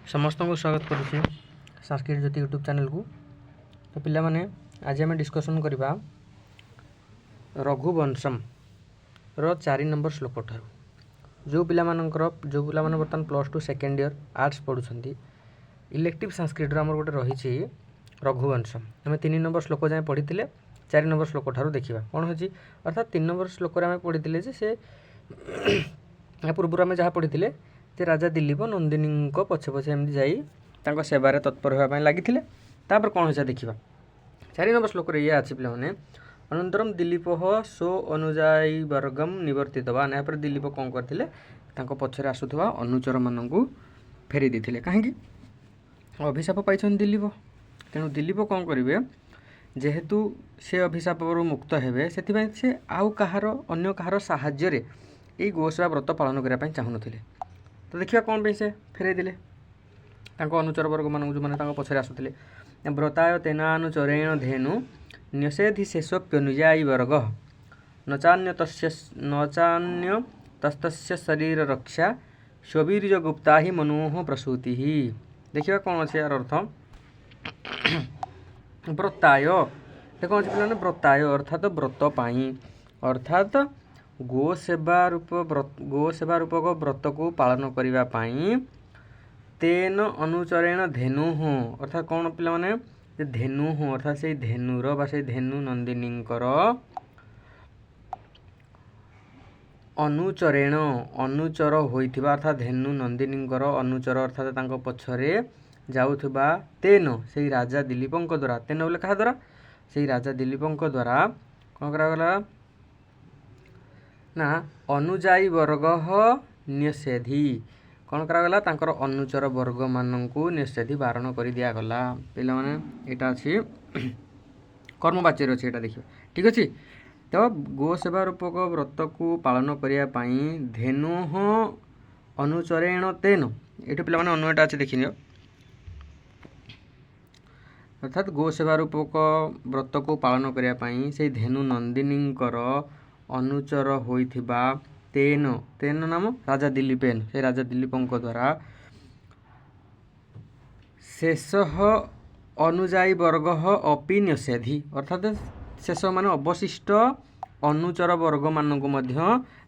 समस्त को स्वागत करुच्चे संस्कृत ज्योति यूट्यूब चैनल को। तो पिला माने आज आम डिस्कसन करवा रघुवंशम रो 4 नंबर श्लोक ठार जो पिला माने बर्तमान +2 सेकेंड इयर आर्ट्स पढ़ुछंती इलेक्टिव संस्कृत आमर गोटे रही रघुवंशम। आम 3 नंबर श्लोक जाए पढ़ी 4 नंबर श्लोक ठार देखा कौन हो अर्थात 3 नंबर श्लोक आम पढ़ी से पूर्व आम जहाँ पढ़ी जे राजा दिलीप नंदिनी पछे पछे एमती जा सेवार तत्पर होगा लगी कौन हो देखा 4 नंबर श्लोक ये अच्छी पे अनंतरम दिलीप सो अनुजाई वर्गम निवर्तितवान। यहाँ दिलीप कौन करते पछरे आसुवा अनुचर मानू फेरी देते कहीं अभिशाप पाई दिलीप तेणु दिलीप कौन करेंगे जेहेतु से अभिशाप मुक्त हेबे से आउ कहार अन्य कहार साहाय्य ये गोसेवा व्रत पालन करने चाहून। तो देखिए कौन पे से फेरे देले अनुचर वर्ग मान जो मैंने पछरे आसुले व्रताय तेनानुचरेण धेनु न्यसेधि शेषोप्यनुजाई वर्ग नचान्य तस्य शरीर रक्षा स्ववीर्य गुप्ता ही मनोह प्रसूति ही। देखिए कौन अच्छे यार अर्थ व्रताय कौन अच्छे पे व्रताय अर्थात व्रत पाई अर्थात गोसेवा रूपक व्रत को पालन करने तेन अनुचरेण धेनु अर्थात कौन पिला माने धेनु अर्थात से धेनुर बा से धेनु नंदिनी अनुचरेण अनुचर होइथिबा अर्थात धेनु नंदिनी अनुचर अर्थात तांको पछरे जाउथबा तेन से राजा दिलीपंक द्वारा तेन बोले कहा द्वारा से राजा दिलीपंक द्वारा कौन करा ना अनुजाई वर्ग निषेधि कौन करागला तांकर अनुचर वर्ग मानू निषेधि बारण कर दिगला पे मैंने यहाँ अच्छी कर्मवाच्य अच्छे यहाँ देखिए ठीक अच्छे। तो गोसेवा रूपक व्रत को पालन करने धेनु अनुचरेण तेन ये पे अनुटा अच्छे देखी अर्थात गोसेवा रूपक व्रत को पालन करने से धेनु नंदिनी अनुचर होइथिबा तेन तेन नाम राजा दिलीपेन से राजा दिलीपंक द्वारा शेष अनुजाई वर्ग अपि निषेधि अर्थात शेष मान अवशिष्ट अनुचर वर्ग मानक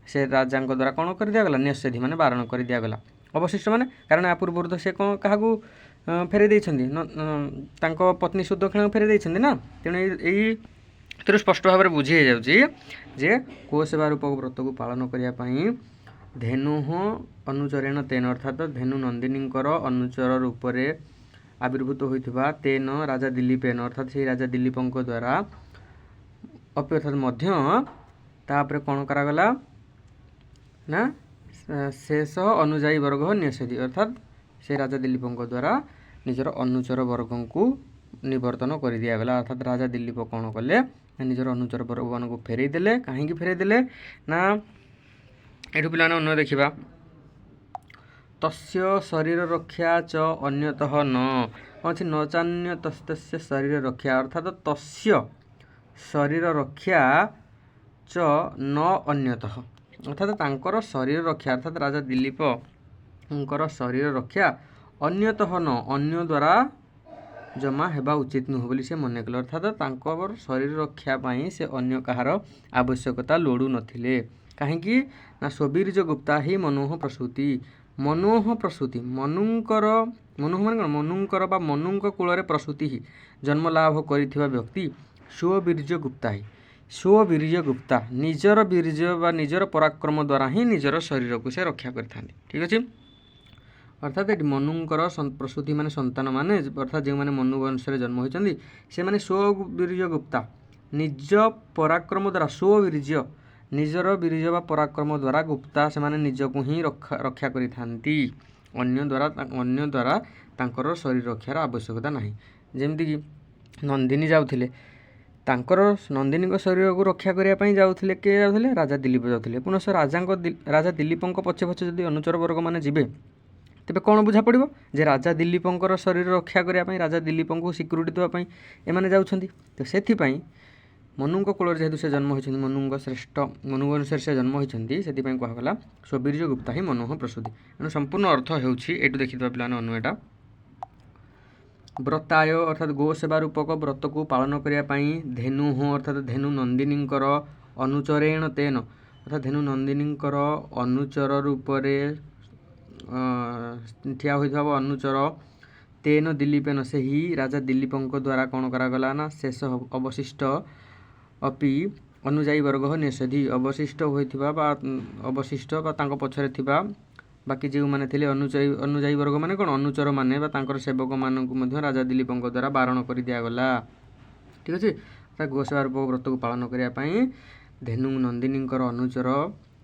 से राजा द्वारा कौन कर दिगला निषेधि माने बारण कर दिगला अवशिष्ट माने कारण या पूर्व तो से कौन क्या फेरे देइछन्ति पत्नी सुदक्षिणा फेरे देइछन्ति ना तेणु यही स्पष्ट भाव में बुझी जे गोसेवा रूपक व्रत को पालन करने धेनु अनुचरेण तेन अर्थात धेनु नंदिनी अनुचर रूप से आविर्भूत होता तेन राजा दिलीपेन अर्थात से राजा दिलीपंक द्वारा अर्थात तापर कौन करागला ना शेष अनुजाई वर्ग निषेधि अर्थात से राजा दिलीपंक द्वारा निजर अनुचर वर्ग को निवर्तन कर दिगला अर्थात राजा दिलीप कौन कले निजर अनुचर वर्ग मान को फेरे देले कहीं फेरे देले ना ये पे अन्न देखा तस्य शरीर रक्षा च अन्यतः न अच्छे न चान्य तस्य शरीर रक्षा अर्थात तस्य शरीर रक्षा च न अन्यतः अर्थात तांकर शरीर रक्षा अर्थात राजा दिलीप शरीर रक्षा अन्यतः न अन्य द्वारा जमा हेबा उचित नुह बोली से मन कले अर्थात शरीर रक्षा पाई से अन्य कहार आवश्यकता लोड़ू नथिले कहीं ना स्ववीर्य गुप्ता ही मनोह प्रसूति मनुंकर मनुंकर बा मनुंक कूल प्रसूति ही जन्म लाभ करिथिबा व्यक्ति स्ववीर्य गुप्ता ही स्ववीर्य गुप्ता निजर वीर्य बा निजर पराक्रम द्वारा ही निजर शरीर को से रक्षा करिथांती ठीक अच्छे। अर्थात ये मनुंकर प्रसूति माने संतान माने अर्थात जो मैंने मनु वंश जन्म होती से माने स्ववीर्य गुप्ता निज पराक्रम द्वारा स्ववीर्य निजर वीर्य बा पराक्रम द्वारा गुप्ता से माने निज को ही रक्षा करिथांती अन्य द्वारा तांकर शरीर रक्षार आवश्यकता नहीं जेमती कि नंदिनी जाउथिले तांकर नंदिनी शरीर को रक्षा करने जाउथिले के जाउथिले राजा दिलीप जाउथिले पुनः राजा दिलीपंक पछे पछे जदि अनुचर वर्ग माने जिबे तेरे कौन बुझा पड़ो जे राजा दिलीपंकर शरीर रक्षा करने राजा दिलीपंक सिक्यूरीटी देवाई एम जाऊँगी तो से मनुଙ୍କ कूल जेहेतु से जन्म होती मनुଙ୍କ श्रेष्ठ मनु अनुसार से जन्म होती से कहला स्वबीर्य गुप्ता ही मनोह प्रसूति एणु संपूर्ण अर्थ होउछि एटु देखिथिबा पिलाने अनु एटा व्रताय अर्थात गो सेवा रूपक व्रत को पालन करने धेनु अर्थात धेनु नंदिनी अनुचरेण तेन अर्थात धेनु नंदिनी अनुचर रूप ठिया होइथबा अनुचर तेन दिलीपेन से ही राजा दिलीपଙ୍କ द्वारा कौन करागला ना शेष अवशिष्ट अपि अनुजाई वर्ग निषेधि अवशिष्ट होइथिबा बा अवशिष्ट बा तांको पछरे थिबा बाकी जो माने थिले अनुजाई वर्ग माने कोन अनुचर माने बा तांकर सेवक मानकु मध्य राजा दिलीपଙ୍କ द्वारा बारण कर दिया गला। ठीक अछि ता गोसेवा रूप व्रत को पालन करिया पई धेनु नंदिनींकर अनुचर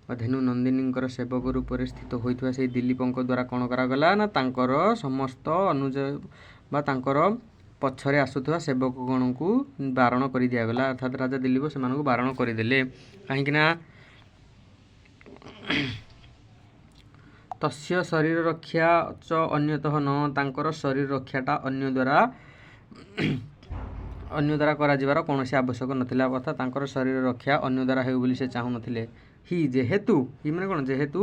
बा धेनु नंदिनींकर सेवक रूप स्थित होइथबा से दिलीपଙ୍କ द्वारा कोन करा गला ना तांकर समस्त अनुजय बा तांकर पछरे आसुथबा सेवक गण को बारण कर दिया गला अर्थात राजा दिलीप से मानकु बारण कर देले काहे कि ना तस्य शरीर रक्षा च अन्यतः न तांकर शरीर रक्षाटा अन्य द्वारा करा जिवार कोनोसी आवश्यक नथिला अर्थात तांकर शरीर रक्षा अन्य द्वारा हेउ बोली से चाहू नथिले ही जेहेतु ही माने कोन जेहेतु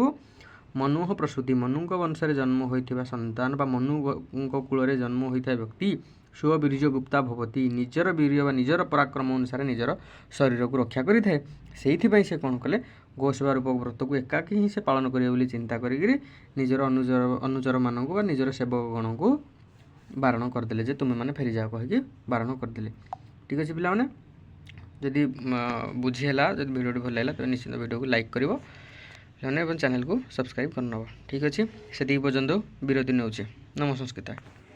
मनुह प्रसूति मनुଙ୍କ वंशरे जन्म होइथिबा संतान बा मनुଙ୍କ कूलरे जन्म होइथा व्यक्ति स्वबीर्य गुप्ता भवति निजर वीर्य बा निजर पराक्रम अनुसार निजर शरीर को रक्षा करि थाए सेइथि पई से कोन कले गोसेवा रूप व्रत को एकाकी ही से पालन करियो बोली चिंता करिगिरी निजर अनुचर मानकु बा निजर सेवक गण को बारण करदेले जे तुमे माने फेरी जाओ कहि बारण करदेले। ठीक अछि पिला माने जदि बुझी हला जदि वीडियो भल लागला तो निश्चित वीडियो को लाइक करिवो चैनल को सब्सक्राइब करनबो। ठीक अछि सेति पर्यंत विरति नउचे नमो संस्कृता।